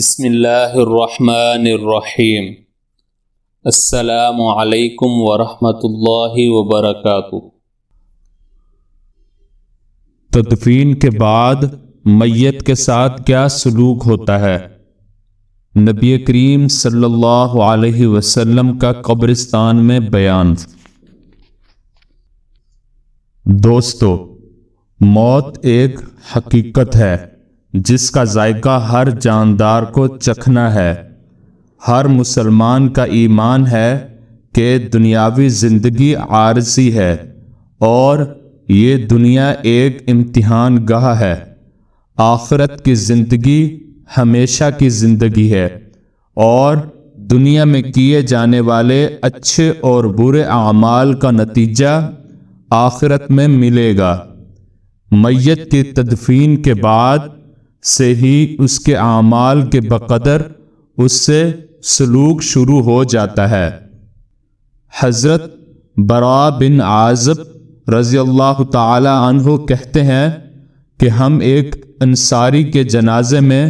بسم اللہ الرحمن الرحیم۔ السلام علیکم ورحمۃ اللہ وبرکاتہ۔ تدفین کے بعد میت کے ساتھ کیا سلوک ہوتا ہے؟ نبی کریم صلی اللہ علیہ وسلم کا قبرستان میں بیان۔ دوستو، موت ایک حقیقت ہے جس کا ذائقہ ہر جاندار کو چکھنا ہے۔ ہر مسلمان کا ایمان ہے کہ دنیاوی زندگی عارضی ہے اور یہ دنیا ایک امتحان گاہ ہے۔ آخرت کی زندگی ہمیشہ کی زندگی ہے اور دنیا میں کیے جانے والے اچھے اور برے اعمال کا نتیجہ آخرت میں ملے گا۔ میت کی تدفین کے بعد سے ہی اس کے اعمال کے بقدر اس سے سلوک شروع ہو جاتا ہے۔ حضرت براء بن عازب رضی اللہ تعالی عنہ کہتے ہیں کہ ہم ایک انصاری کے جنازے میں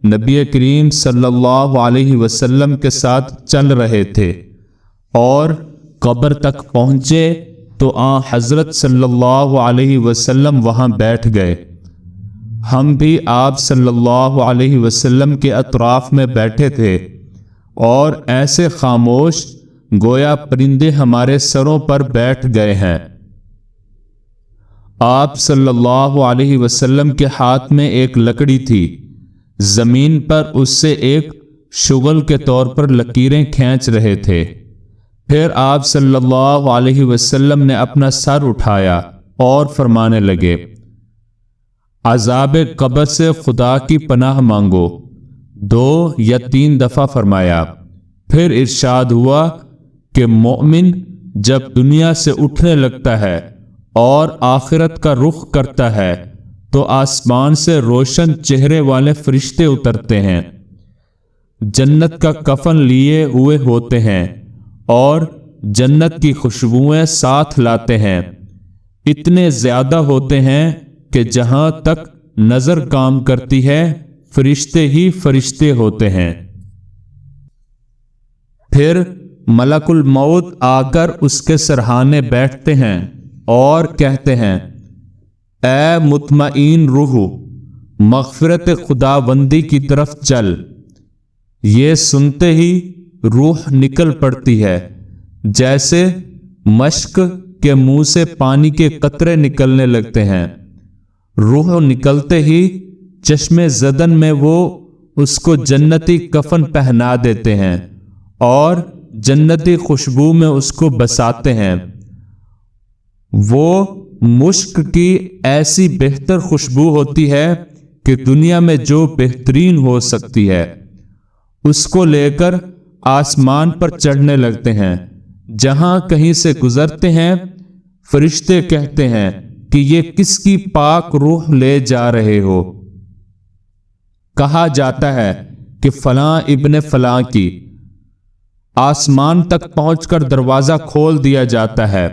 نبی کریم صلی اللہ علیہ وسلم کے ساتھ چل رہے تھے اور قبر تک پہنچے تو حضرت صلی اللہ علیہ وسلم وہاں بیٹھ گئے۔ ہم بھی آپ صلی اللہ علیہ وسلم کے اطراف میں بیٹھے تھے اور ایسے خاموش گویا پرندے ہمارے سروں پر بیٹھ گئے ہیں۔ آپ صلی اللہ علیہ وسلم کے ہاتھ میں ایک لکڑی تھی، زمین پر اس سے ایک شغل کے طور پر لکیریں کھینچ رہے تھے۔ پھر آپ صلی اللہ علیہ وسلم نے اپنا سر اٹھایا اور فرمانے لگے، عذاب قبر سے خدا کی پناہ مانگو۔ 2 یا 3 دفعہ فرمایا۔ پھر ارشاد ہوا کہ مومن جب دنیا سے اٹھنے لگتا ہے اور آخرت کا رخ کرتا ہے تو آسمان سے روشن چہرے والے فرشتے اترتے ہیں، جنت کا کفن لیے ہوئے ہوتے ہیں اور جنت کی خوشبوئیں ساتھ لاتے ہیں۔ اتنے زیادہ ہوتے ہیں کہ جہاں تک نظر کام کرتی ہے فرشتے ہی فرشتے ہوتے ہیں۔ پھر ملک الموت آ کر اس کے سرہانے بیٹھتے ہیں اور کہتے ہیں، اے مطمئن روح، مغفرت خداوندی کی طرف چل۔ یہ سنتے ہی روح نکل پڑتی ہے، جیسے مشک کے منہ سے پانی کے قطرے نکلنے لگتے ہیں۔ روح نکلتے ہی چشم زدن میں وہ اس کو جنتی کفن پہنا دیتے ہیں اور جنتی خوشبو میں اس کو بساتے ہیں۔ وہ مشک کی ایسی بہتر خوشبو ہوتی ہے کہ دنیا میں جو بہترین ہو سکتی ہے، اس کو لے کر آسمان پر چڑھنے لگتے ہیں۔ جہاں کہیں سے گزرتے ہیں فرشتے کہتے ہیں کہ یہ کس کی پاک روح لے جا رہے ہو؟ کہا جاتا ہے کہ فلاں ابن فلاں کی۔ آسمان تک پہنچ کر دروازہ کھول دیا جاتا ہے۔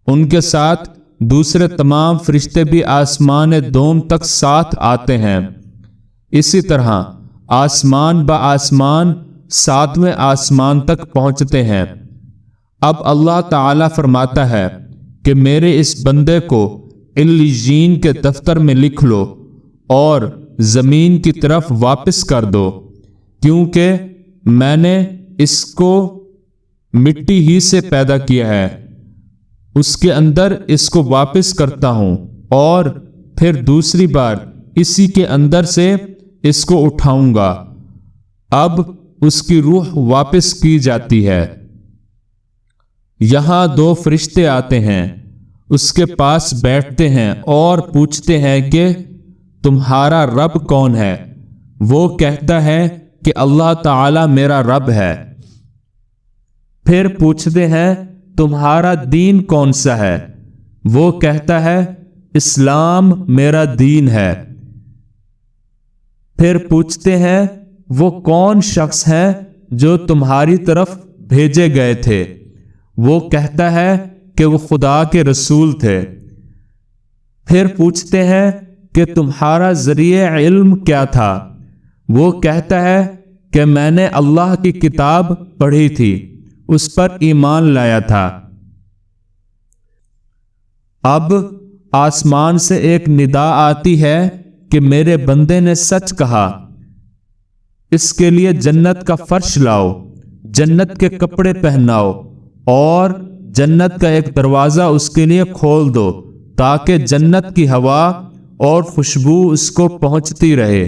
ان کے ساتھ دوسرے تمام فرشتے بھی آسمان دوم تک ساتھ آتے ہیں۔ اسی طرح آسمان با آسمان 7ویں آسمان تک پہنچتے ہیں۔ اب اللہ تعالی فرماتا ہے کہ میرے اس بندے کو علیین کے دفتر میں لکھ لو اور زمین کی طرف واپس کر دو، کیونکہ میں نے اس کو مٹی ہی سے پیدا کیا ہے، اس کے اندر اس کو واپس کرتا ہوں اور پھر دوسری بار اسی کے اندر سے اس کو اٹھاؤں گا۔ اب اس کی روح واپس کی جاتی ہے۔ یہاں 2 فرشتے آتے ہیں، اس کے پاس بیٹھتے ہیں اور پوچھتے ہیں کہ تمہارا رب کون ہے؟ وہ کہتا ہے کہ اللہ تعالی میرا رب ہے۔ پھر پوچھتے ہیں تمہارا دین کون سا ہے؟ وہ کہتا ہے اسلام میرا دین ہے۔ پھر پوچھتے ہیں وہ کون شخص ہے جو تمہاری طرف بھیجے گئے تھے؟ وہ کہتا ہے کہ وہ خدا کے رسول تھے۔ پھر پوچھتے ہیں کہ تمہارا ذریعہ علم کیا تھا؟ وہ کہتا ہے کہ میں نے اللہ کی کتاب پڑھی تھی، اس پر ایمان لایا تھا۔ اب آسمان سے ایک ندا آتی ہے کہ میرے بندے نے سچ کہا، اس کے لیے جنت کا فرش لاؤ، جنت کے کپڑے پہناؤ اور جنت کا ایک دروازہ اس کے لیے کھول دو تاکہ جنت کی ہوا اور خوشبو اس کو پہنچتی رہے۔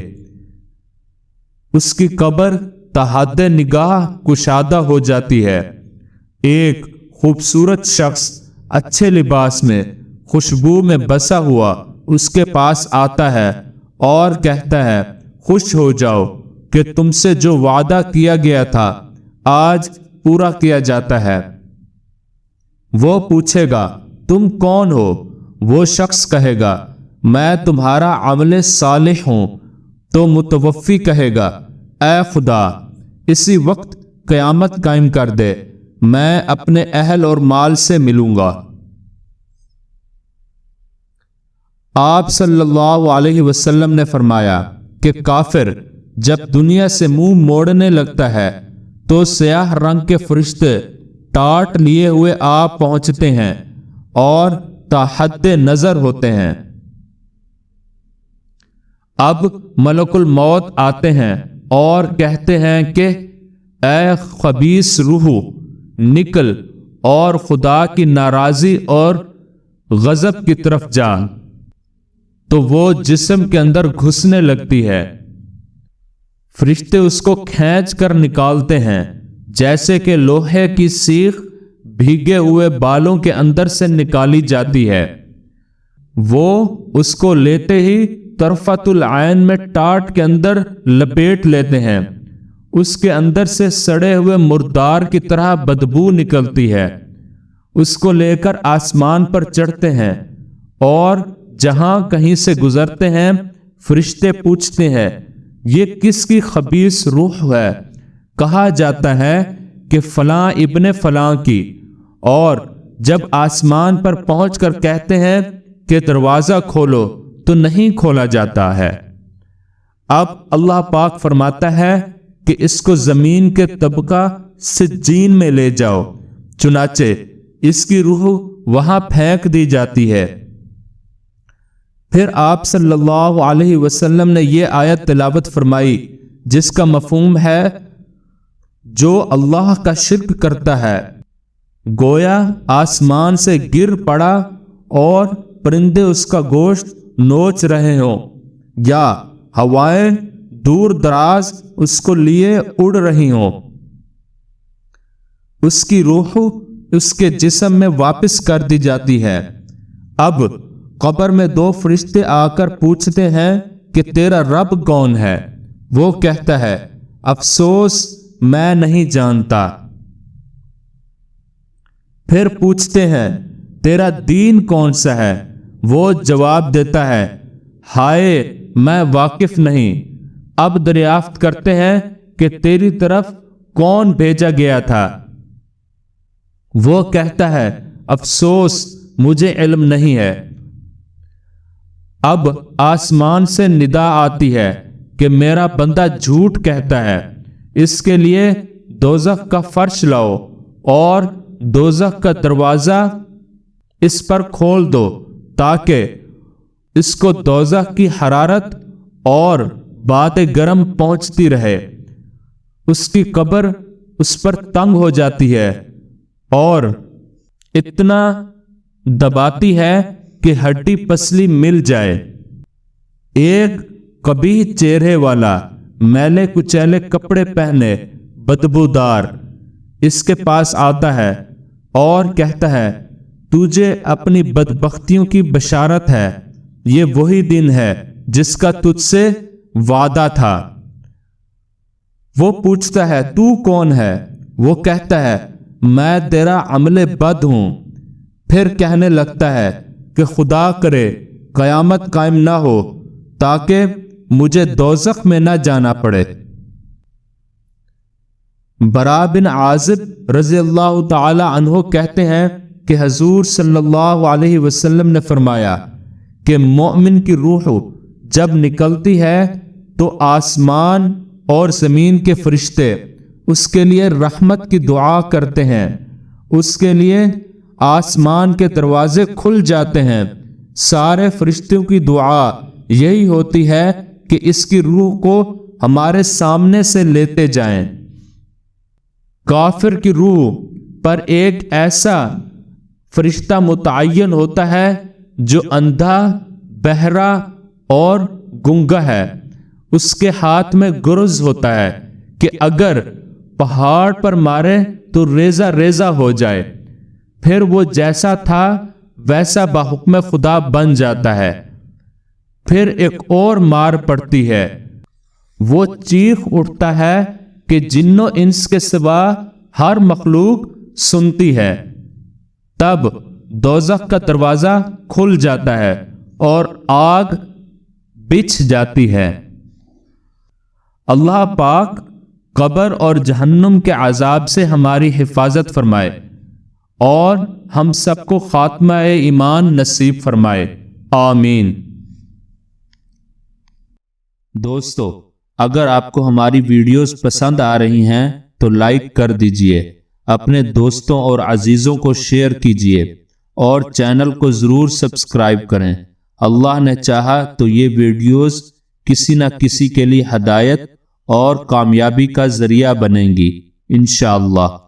اس کی قبر تحت نگاہ کشادہ ہو جاتی ہے۔ ایک خوبصورت شخص اچھے لباس میں، خوشبو میں بسا ہوا اس کے پاس آتا ہے اور کہتا ہے، خوش ہو جاؤ کہ تم سے جو وعدہ کیا گیا تھا آج پورا کیا جاتا ہے۔ وہ پوچھے گا، تم کون ہو؟ وہ شخص کہے گا، میں تمہارا عمل صالح ہوں۔ تو متوفی کہے گا، اے خدا، اسی وقت قیامت قائم کر دے، میں اپنے اہل اور مال سے ملوں گا۔ آپ صلی اللہ علیہ وسلم نے فرمایا کہ کافر جب دنیا سے منہ موڑنے لگتا ہے تو سیاہ رنگ کے فرشتے ٹاٹ لیے ہوئے آپ پہنچتے ہیں اور تحت نظر ہوتے ہیں۔ اب ملک الموت آتے ہیں اور کہتے ہیں کہ اے خبیث روح، نکل اور خدا کی ناراضی اور غضب کی طرف جا۔ تو وہ جسم کے اندر گھسنے لگتی ہے۔ فرشتے اس کو کھینچ کر نکالتے ہیں جیسے کہ لوہے کی سیخ بھیگے ہوئے بالوں کے اندر سے نکالی جاتی ہے۔ وہ اس کو لیتے ہی طرفت العین میں ٹاٹ کے اندر لپیٹ لیتے ہیں۔ اس کے اندر سے سڑے ہوئے مردار کی طرح بدبو نکلتی ہے۔ اس کو لے کر آسمان پر چڑھتے ہیں اور جہاں کہیں سے گزرتے ہیں فرشتے پوچھتے ہیں، یہ کس کی خبیث روح ہے؟ کہا جاتا ہے کہ فلاں ابن فلاں کی، اور جب آسمان پر پہنچ کر کہتے ہیں کہ دروازہ کھولو تو نہیں کھولا جاتا ہے۔ اب اللہ پاک فرماتا ہے کہ اس کو زمین کے طبقہ سجین میں لے جاؤ، چنانچہ اس کی روح وہاں پھینک دی جاتی ہے۔ پھر آپ صلی اللہ علیہ وسلم نے یہ آیت تلاوت فرمائی جس کا مفہوم ہے، جو اللہ کا شرک کرتا ہے گویا آسمان سے گر پڑا اور پرندے اس کا گوشت نوچ رہے ہوں، یا ہوائیں دور دراز اس کو لیے اڑ رہی ہوں۔ اس کی روح اس کے جسم میں واپس کر دی جاتی ہے۔ اب قبر میں دو فرشتے آ کر پوچھتے ہیں کہ تیرا رب کون ہے؟ وہ کہتا ہے، افسوس میں نہیں جانتا۔ پھر پوچھتے ہیں، تیرا دین کون سا ہے؟ وہ جواب دیتا ہے، ہائے میں واقف نہیں۔ اب دریافت کرتے ہیں کہ تیری طرف کون بھیجا گیا تھا؟ وہ کہتا ہے، افسوس مجھے علم نہیں ہے۔ اب آسمان سے ندا آتی ہے کہ میرا بندہ جھوٹ کہتا ہے، اس کے لیے دوزخ کا فرش لاؤ اور دوزخ کا دروازہ اس پر کھول دو تاکہ اس کو دوزخ کی حرارت اور باد گرم پہنچتی رہے۔ اس کی قبر اس پر تنگ ہو جاتی ہے اور اتنا دباتی ہے کہ ہڈی پسلی مل جائے۔ ایک قبیح چہرے والا، میلے کچیلے کپڑے پہنے، بدبودار اس کے پاس آتا ہے اور کہتا ہے، تجھے اپنی بدبختیوں کی بشارت ہے، یہ وہی دن ہے جس کا تجھ سے وعدہ تھا۔ وہ پوچھتا ہے، تو کون ہے؟ وہ کہتا ہے، میں تیرا عمل بد ہوں۔ پھر کہنے لگتا ہے کہ خدا کرے قیامت قائم نہ ہو تاکہ مجھے دوزخ میں نہ جانا پڑے۔ برا بن عازب رضی اللہ تعالی عنہ کہتے ہیں کہ حضور صلی اللہ علیہ وسلم نے فرمایا کہ مومن کی روح جب نکلتی ہے تو آسمان اور زمین کے فرشتے اس کے لیے رحمت کی دعا کرتے ہیں، اس کے لیے آسمان کے دروازے کھل جاتے ہیں۔ سارے فرشتوں کی دعا یہی ہوتی ہے کہ اس کی روح کو ہمارے سامنے سے لیتے جائیں۔ کافر کی روح پر ایک ایسا فرشتہ متعین ہوتا ہے جو اندھا، بہرا اور گونگا ہے۔ اس کے ہاتھ میں گرز ہوتا ہے کہ اگر پہاڑ پر مارے تو ریزہ ریزہ ہو جائے، پھر وہ جیسا تھا ویسا بحکم خدا بن جاتا ہے۔ پھر ایک اور مار پڑتی ہے، وہ چیخ اٹھتا ہے کہ جن و انس کے سوا ہر مخلوق سنتی ہے۔ تب دوزخ کا دروازہ کھل جاتا ہے اور آگ بچھ جاتی ہے۔ اللہ پاک قبر اور جہنم کے عذاب سے ہماری حفاظت فرمائے اور ہم سب کو خاتمہ ایمان نصیب فرمائے، آمین۔ دوستو، اگر آپ کو ہماری ویڈیوز پسند آ رہی ہیں تو لائک کر دیجئے، اپنے دوستوں اور عزیزوں کو شیئر کیجئے اور چینل کو ضرور سبسکرائب کریں۔ اللہ نے چاہا تو یہ ویڈیوز کسی نہ کسی کے لیے ہدایت اور کامیابی کا ذریعہ بنیں گی، انشاءاللہ۔